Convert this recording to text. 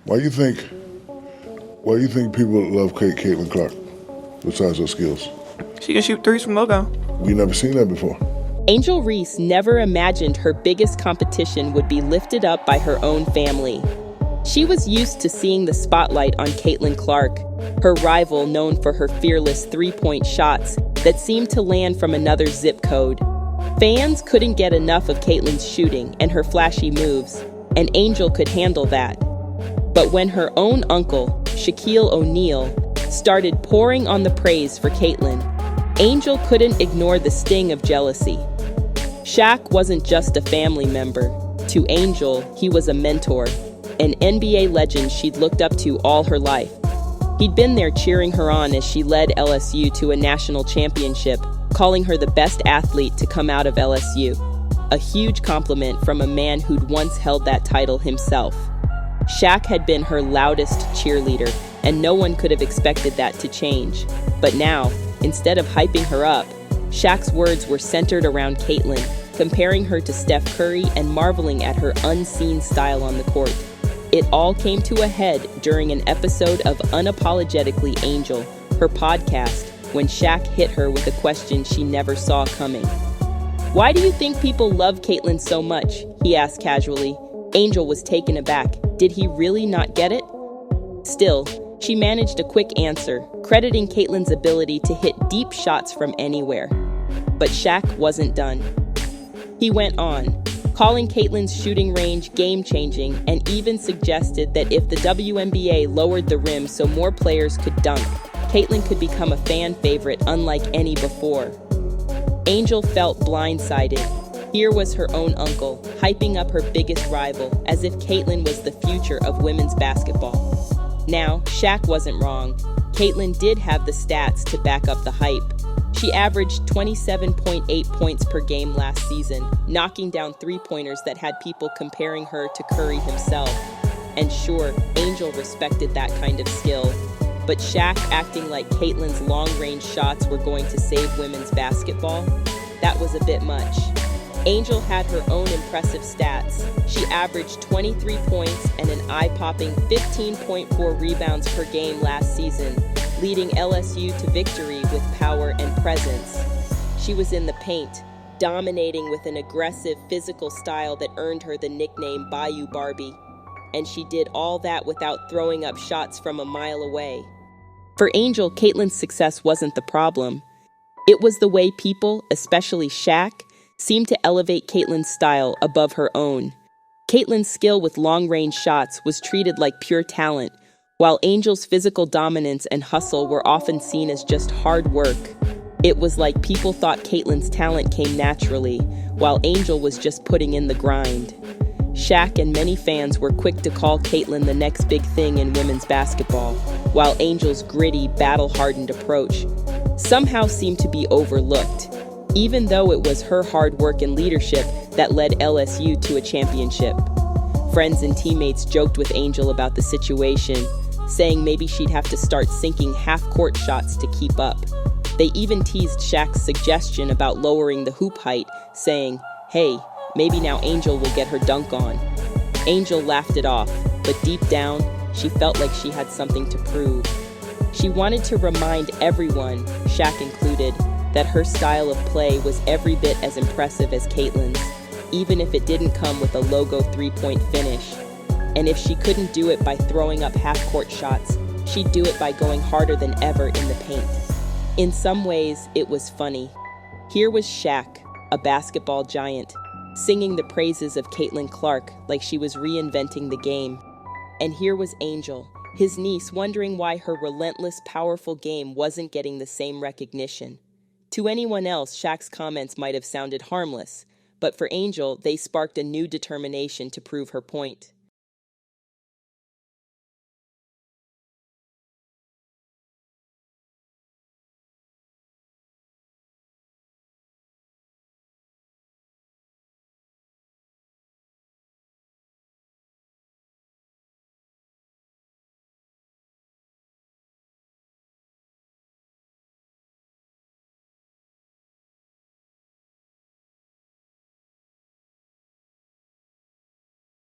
Why do you think? Why do you think people love Caitlin Clark? Besides her skills, She can shoot threes from logo. we never seen that before. Angel Reese never imagined her biggest competition would be lifted up by her own family. She was used to seeing the spotlight on Caitlin Clark, her rival known for her fearless three-point shots that seemed to land from another zip code. Fans couldn't get enough of Caitlin's shooting and her flashy moves, and Angel could handle that. But when her own uncle, Shaquille O'Neal, started pouring on the praise for Caitlin, Angel couldn't ignore the sting of jealousy. Shaq wasn't just a family member. To Angel, he was a mentor, an NBA legend she'd looked up to all her life. He'd been there cheering her on as she led LSU to a national championship, calling her the best athlete to come out of LSU. A huge compliment from a man who'd once held that title himself. Shaq had been her loudest cheerleader, and no one could have expected that to change. But now, instead of hyping her up, Shaq's words were centered around Caitlin, comparing her to Steph Curry and marveling at her unseen style on the court. It all came to a head during an episode of Unapologetically Angel, her podcast, when Shaq hit her with a question she never saw coming. "Why do you think people love Caitlin so much?" he asked casually. Angel was taken aback. Did he really not get it? Still, she managed a quick answer, crediting Caitlin's ability to hit deep shots from anywhere. But Shaq wasn't done. He went on, calling Caitlin's shooting range game-changing, and even suggested that if the WNBA lowered the rim so more players could dunk, Caitlin could become a fan favorite unlike any before. Angel felt blindsided. Here was her own uncle, hyping up her biggest rival, as if Caitlin was the future of women's basketball. Now, Shaq wasn't wrong. Caitlin did have the stats to back up the hype. She averaged 27.8 points per game last season, knocking down three-pointers that had people comparing her to Curry himself. And sure, Angel respected that kind of skill. But Shaq acting like Caitlin's long-range shots were going to save women's basketball? That was a bit much. Angel had her own impressive stats. She averaged 23 points and an eye-popping 15.4 rebounds per game last season, leading LSU to victory with power and presence. She was in the paint, dominating with an aggressive physical style that earned her the nickname Bayou Barbie. And she did all that without throwing up shots from a mile away. For Angel, Caitlin's success wasn't the problem. It was the way people, especially Shaq, seemed to elevate Caitlin's style above her own. Caitlin's skill with long-range shots was treated like pure talent, while Angel's physical dominance and hustle were often seen as just hard work. It was like people thought Caitlin's talent came naturally, while Angel was just putting in the grind. Shaq and many fans were quick to call Caitlin the next big thing in women's basketball, while Angel's gritty, battle-hardened approach somehow seemed to be overlooked, even though it was her hard work and leadership that led LSU to a championship. Friends and teammates joked with Angel about the situation, saying maybe she'd have to start sinking half-court shots to keep up. They even teased Shaq's suggestion about lowering the hoop height, saying, "Hey, maybe now Angel will get her dunk on." Angel laughed it off, but deep down, she felt like she had something to prove. She wanted to remind everyone, Shaq included, that her style of play was every bit as impressive as Caitlin's, even if it didn't come with a logo three-point finish. And if she couldn't do it by throwing up half-court shots, she'd do it by going harder than ever in the paint. In some ways, it was funny. Here was Shaq, a basketball giant, singing the praises of Caitlin Clark like she was reinventing the game. And here was Angel, his niece, wondering why her relentless, powerful game wasn't getting the same recognition. To anyone else, Shaq's comments might have sounded harmless, but for Angel, they sparked a new determination to prove her point.